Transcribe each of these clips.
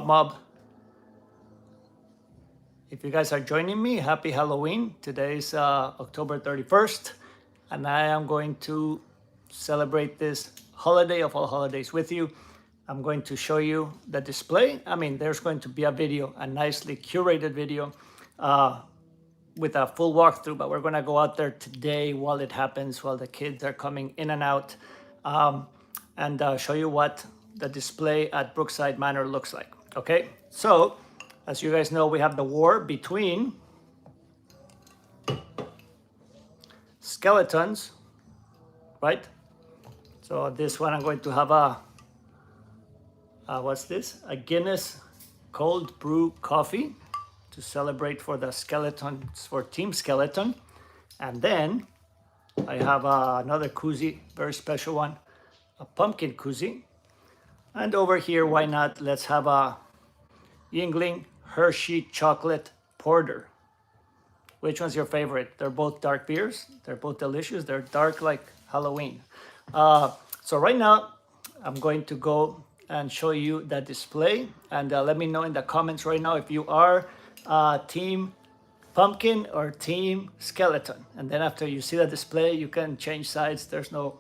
Mob. If you guys are joining me, happy Halloween. Today is October 31st, and I am going to celebrate this holiday of all holidays with you. I'm going to show you the display. I mean, there's going to be a video, a nicely curated video with a full walkthrough, but we're gonna go out there today while it happens, while the kids are coming in and out, and show you what the display at Brookside Manor looks like, okay? So, as you guys know, we have the war between skeletons, right? So this one I'm going to have a, what's this? A Guinness cold brew coffee to celebrate for the skeletons, for Team Skeleton. And then I have another koozie, very special one, a pumpkin koozie. And over here, why not, let's have a Yingling Hershey chocolate porter. Which one's your favorite? They're both dark beers. They're both delicious. They're dark like Halloween. So right now, I'm going to go and show you the display. And let me know in the comments right now if you are Team Pumpkin or Team Skeleton. And then after you see the display, you can change sides. There's no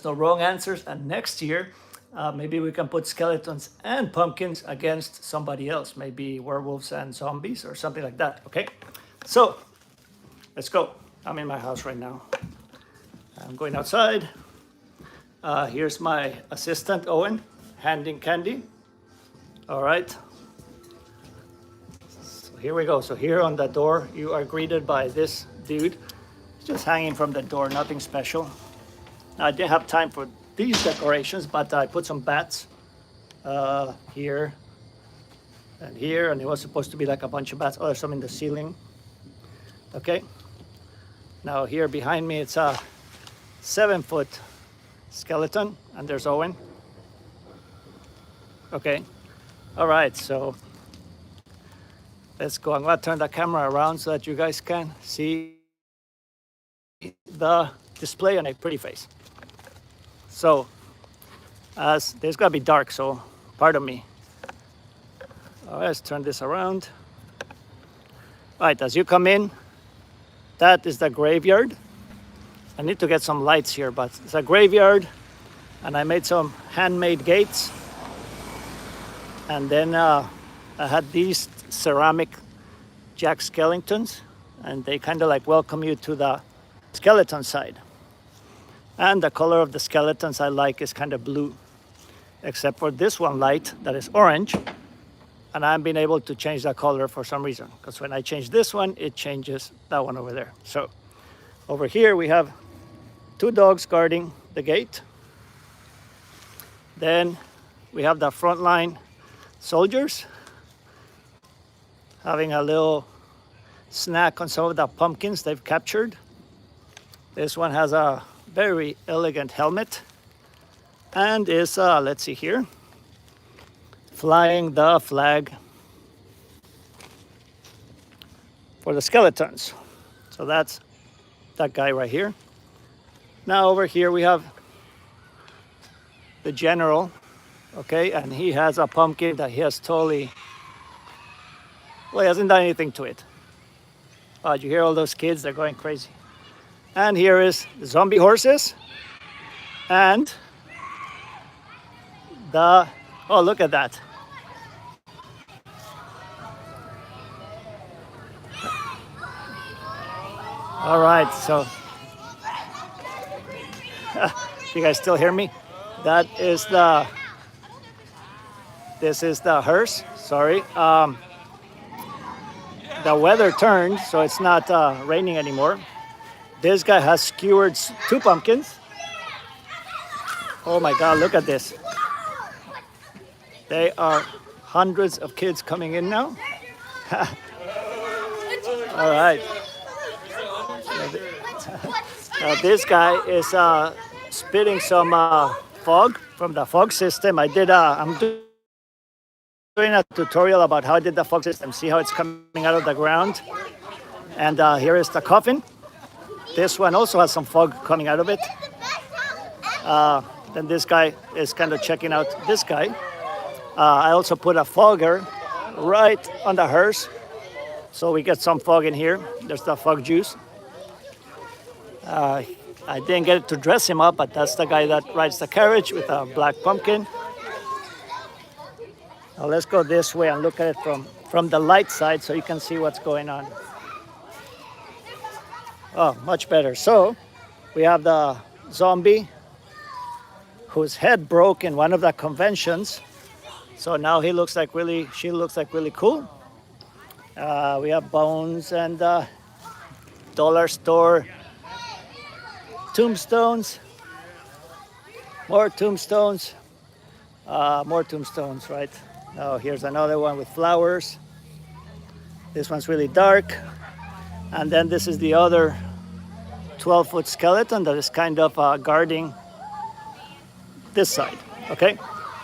wrong answers. And next year, maybe we can put skeletons and pumpkins against somebody else. Maybe werewolves and zombies or something like that, okay? So, let's go. I'm in my house right now. I'm going outside. Here's my assistant, Owen, handing candy. All right. So here we go. So here on the door, you are greeted by this dude. He's just hanging from the door, nothing special. Now, I didn't have time for these decorations, but I put some bats here and here, and it was supposed to be like a bunch of bats. Oh, there's some in the ceiling. Okay. Now here behind me, it's a 7-foot skeleton, and there's Owen. Okay. All right, so let's go. I'm gonna turn the camera around so that you guys can see the display on a pretty face. So, as there's gotta be dark, so pardon me. All right, let's turn this around. All right, as you come in, that is the graveyard. I need to get some lights here, but it's a graveyard, and I made some handmade gates. And then I had these ceramic Jack Skellingtons, and they kind of like welcome you to the skeleton side. And the color of the skeletons I like is kind of blue, except for this one light that is orange. And I've been able to change the color for some reason, because when I change this one, it changes that one over there. So over here we have 2 dogs guarding the gate. Then we have the frontline soldiers having a little snack on some of the pumpkins they've captured. This one has a very elegant helmet and is, let's see here, flying the flag for the skeletons. So that's that guy right here. Now over here we have the general, okay, and he has a pumpkin that he has totally, well, he hasn't done anything to it. You hear all those kids, they're going crazy. And here is the zombie horses and the, oh, look at that. All right, so you guys still hear me? That is the, this is the hearse, sorry. The weather turned, so it's not raining anymore. This guy has skewered 2 pumpkins. Oh my God, look at this. They are hundreds of kids coming in now. All right. This guy is spitting some fog from the fog system. I'm doing a tutorial about how I did the fog system. See how it's coming out of the ground? And here is the coffin. This one also has some fog coming out of it. Then this guy is kind of checking out this guy. I also put a fogger right on the hearse, so we get some fog in here. There's the fog juice. I didn't get to dress him up, but that's the guy that rides the carriage with a black pumpkin. Now let's go this way and look at it from the light side so you can see what's going on. Oh, much better. So we have the zombie whose head broke in one of the conventions. So now she looks like really cool. We have bones and dollar store tombstones, more tombstones, right? Now here's another one with flowers. This one's really dark. And then this is the other 12-foot skeleton that is kind of guarding this side, okay?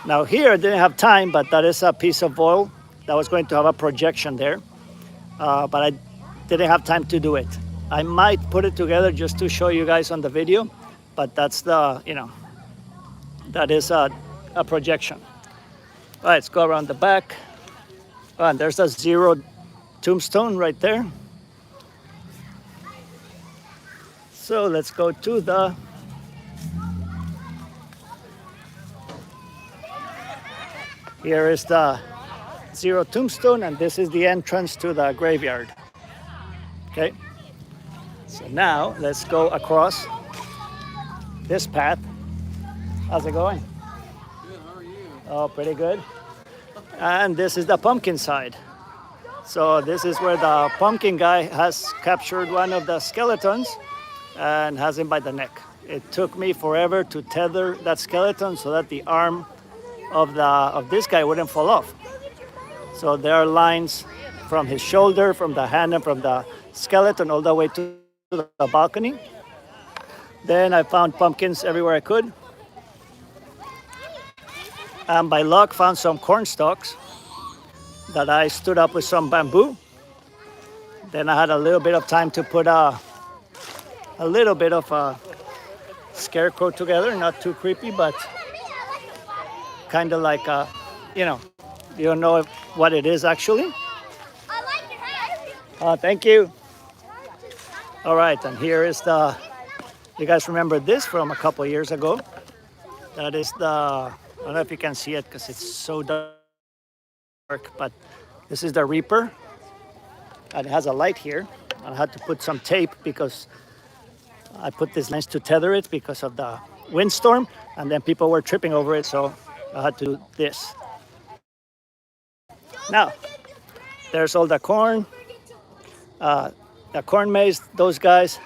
Now here, I didn't have time, but that is a piece of oil that was going to have a projection there. But I didn't have time to do it. I might put it together just to show you guys on the video, but that's the, that is a projection. All right, let's go around the back. Oh, and there's a 0 tombstone right there. So let's go to the here is the 0 tombstone, and this is the entrance to the graveyard. Okay, so now let's go across this path. How's it going? Good, how are you? Oh, pretty good. And this is the pumpkin side. So this is where the pumpkin guy has captured one of the skeletons and has him by the neck. It took me forever to tether that skeleton so that the arm of this guy wouldn't fall off. So there are lines from his shoulder, from the hand, and from the skeleton all the way to the balcony. Then I found pumpkins everywhere I could. And by luck found some corn stalks that I stood up with some bamboo. Then I had a little bit of time to put a little bit of a scarecrow together, not too creepy, but kind of like a, you don't know what it is actually. I like your hat. Thank you. All right, and here is you guys remember this from a couple of years ago? That is I don't know if you can see it because it's so dark, but this is the Reaper. And it has a light here. I had to put some tape because I put this lens to tether it because of the windstorm, and then people were tripping over it, so I had to do this. Now, there's all the corn maze, those guys,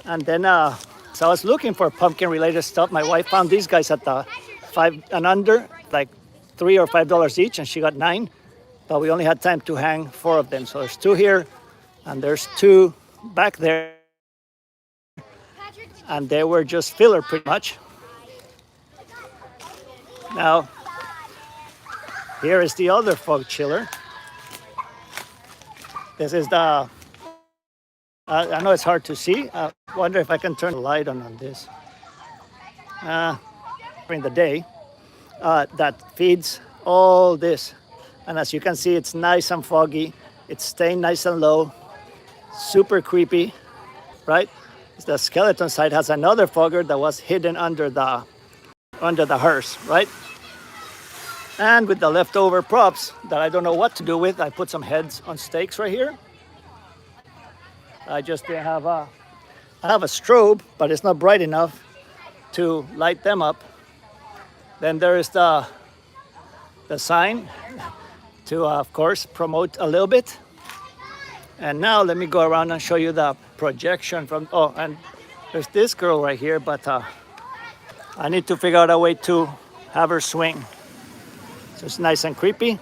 and then so I was looking for pumpkin-related stuff. My wife found these guys at the 5 and under, like $3 or $5 each, and she got 9. But we only had time to hang 4 of them. So there's 2 here, and there's 2 back there, and they were just filler pretty much. Now, here is the other fog chiller. This is the, I know it's hard to see. I wonder if I can turn the light on this. During the day, that feeds all this. And as you can see, it's nice and foggy. It's staying nice and low. Super creepy, right? The skeleton side has another fogger that was hidden under the hearse, right? And with the leftover props that I don't know what to do with, I put some heads on stakes right here. I just didn't have I have a strobe, but it's not bright enough to light them up. Then there is the sign to, of course, promote a little bit. And now let me go around and show you the projection from, oh, and there's this girl right here, but I need to figure out a way to have her swing. So it's nice and creepy.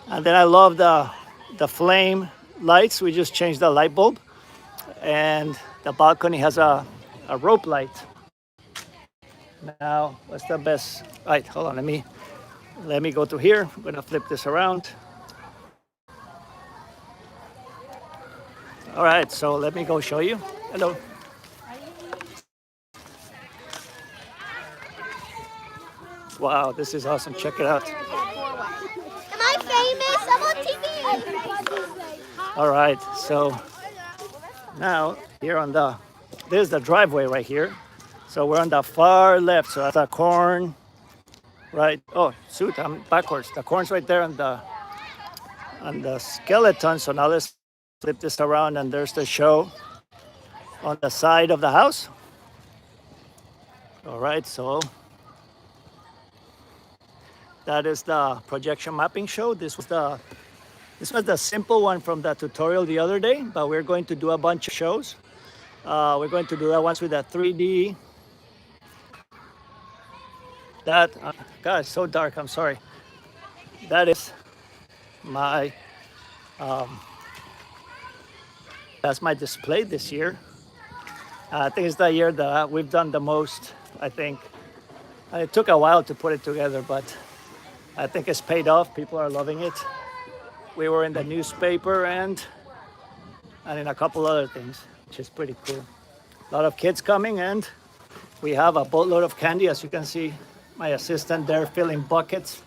And then I love the flame lights. We just changed the light bulb. And the balcony has a rope light. Now, what's the best? All right, hold on, let me go through here. I'm gonna flip this around. All right, so let me go show you. Hello. Wow, this is awesome. Check it out. Am I famous? I'm on TV. All right, so now here on there's the driveway right here. So we're on the far left, so that's the corn, right? Oh, shoot, I'm backwards. The corn's right there on the skeleton. So now let's flip this around, and there's the show on the side of the house. All right, so that is the projection mapping show. This was the simple one from the tutorial the other day, but we're going to do a bunch of shows. We're going to do that once with a 3D. God, it's so dark. I'm sorry. That is my that's my display this year. I think it's the year that we've done the most. I think it took a while to put it together, but I think it's paid off. People are loving it. We were in the newspaper and in a couple other things, which is pretty cool. A lot of kids coming, and we have a boatload of candy. As you can see, my assistant there filling buckets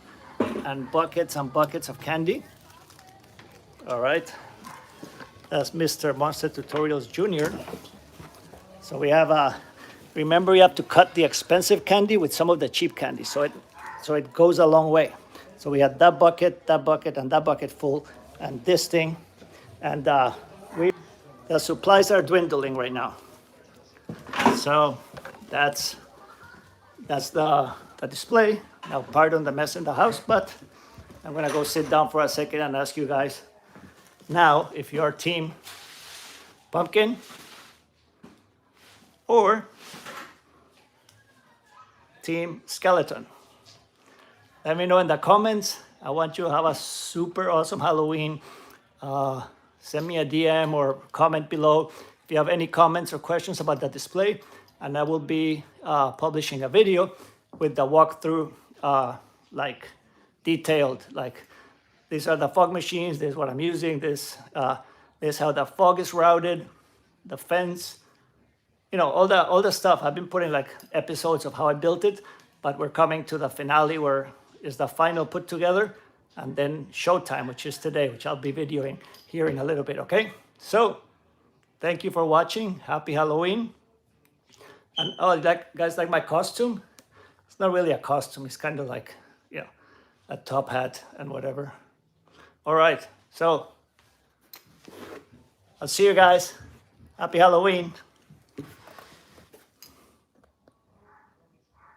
and buckets and buckets of candy. All right, that's Mr. Monster Tutorials Jr. So we have remember you have to cut the expensive candy with some of the cheap candy, so it goes a long way. So we had that bucket, and that bucket full, and this thing, and the supplies are dwindling right now. So that's the display. Now, pardon the mess in the house, but I'm gonna go sit down for a second and ask you guys now if you're team pumpkin or team skeleton. Let me know in the comments. I want you to have a super awesome Halloween. Send me a DM or comment below if you have any comments or questions about the display, and I will be publishing a video with the walkthrough, like detailed, like these are the fog machines, this is what I'm using, this is how the fog is routed, the fence, all the stuff. I've been putting like episodes of how I built it, but we're coming to the finale where is the final put together, and then showtime, which is today, which I'll be videoing here in a little bit, okay? So, thank you for watching. Happy Halloween. And guys like my costume? It's not really a costume. It's kind of like, a top hat and whatever. All right, so I'll see you guys. Happy Halloween.